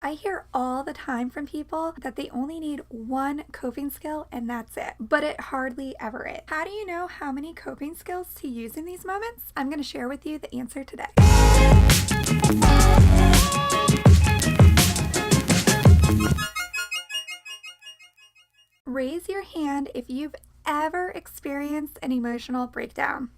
I hear all the time from people that they only need one coping skill and that's it, but it hardly ever is. How do you know how many coping skills to use in these moments? I'm going to share with you the answer today. Raise your hand if you've ever experienced an emotional breakdown.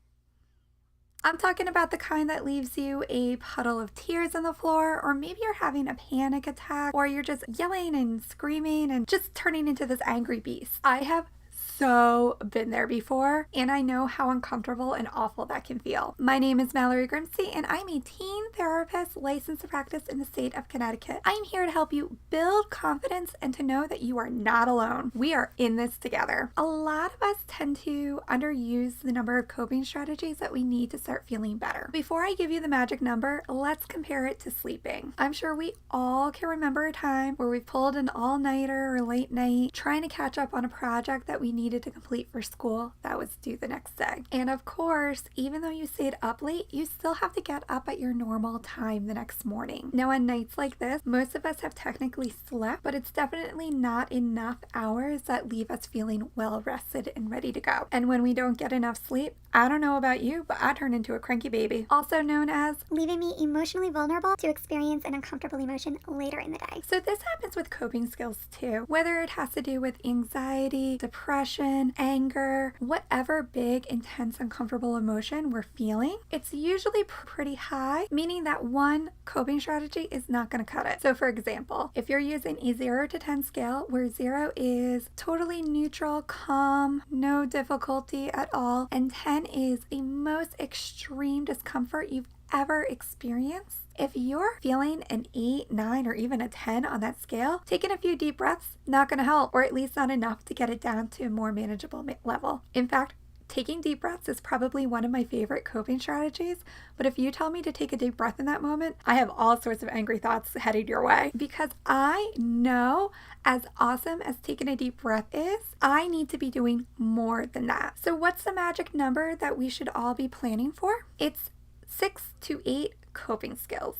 I'm talking about the kind that leaves you a puddle of tears on the floor, or maybe you're having a panic attack, or you're just yelling and screaming and just turning into this angry beast. I have so been there before, and I know how uncomfortable and awful that can feel. My name is Mallory Grimste, and I'm a teen therapist licensed to practice in the state of Connecticut. I'm here to help you build confidence and to know that you are not alone. We are in this together. A lot of us tend to underuse the number of coping strategies that we need to start feeling better. Before I give you the magic number, let's compare it to sleeping. I'm sure we all can remember a time where we pulled an all-nighter or late night trying to catch up on a project that we needed to complete for school that was due the next day. And of course, even though you stayed up late, you still have to get up at your normal time the next morning. Now on nights like this, most of us have technically slept, but it's definitely not enough hours that leave us feeling well rested and ready to go. And when we don't get enough sleep, I don't know about you, but I turn into a cranky baby, also known as leaving me emotionally vulnerable to experience an uncomfortable emotion later in the day. So this happens with coping skills too, whether it has to do with anxiety, depression, anger, whatever big, intense, uncomfortable emotion we're feeling. It's usually pretty high, meaning that one coping strategy is not going to cut it. So for example, if you're using a 0 to 10 scale where 0 is totally neutral, calm, no difficulty at all, and 10 is the most extreme discomfort you've ever experienced, if you're feeling an 8, 9, or even a 10 on that scale, taking a few deep breaths, not going to help, or at least not enough to get it down to a more manageable level. In fact, taking deep breaths is probably one of my favorite coping strategies, but if you tell me to take a deep breath in that moment, I have all sorts of angry thoughts headed your way, because I know as awesome as taking a deep breath is, I need to be doing more than that. So what's the magic number that we should all be planning for? It's 6 to 8 coping skills.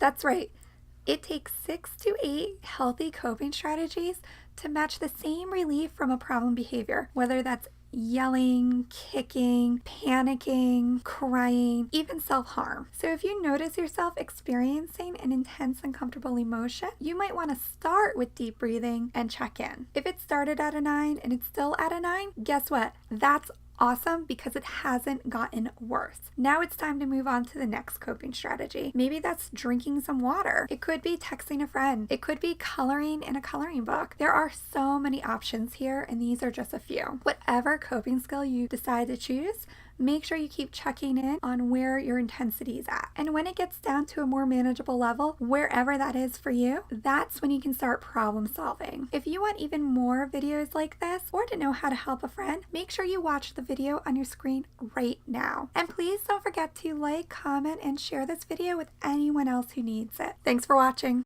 That's right. It takes 6 to 8 healthy coping strategies to match the same relief from a problem behavior, whether that's yelling, kicking, panicking, crying, even self-harm. So if you notice yourself experiencing an intense, uncomfortable emotion, you might want to start with deep breathing and check in. If it started at a 9 and it's still at a 9, guess what? That's awesome, because it hasn't gotten worse. Now it's time to move on to the next coping strategy. Maybe that's drinking some water. It could be texting a friend. It could be coloring in a coloring book. There are so many options here, and these are just a few. Whatever coping skill you decide to choose, make sure you keep checking in on where your intensity is at. And when it gets down to a more manageable level, wherever that is for you, that's when you can start problem solving. If you want even more videos like this, or to know how to help a friend, make sure you watch the video on your screen right now. And please don't forget to like, comment, and share this video with anyone else who needs it. Thanks for watching.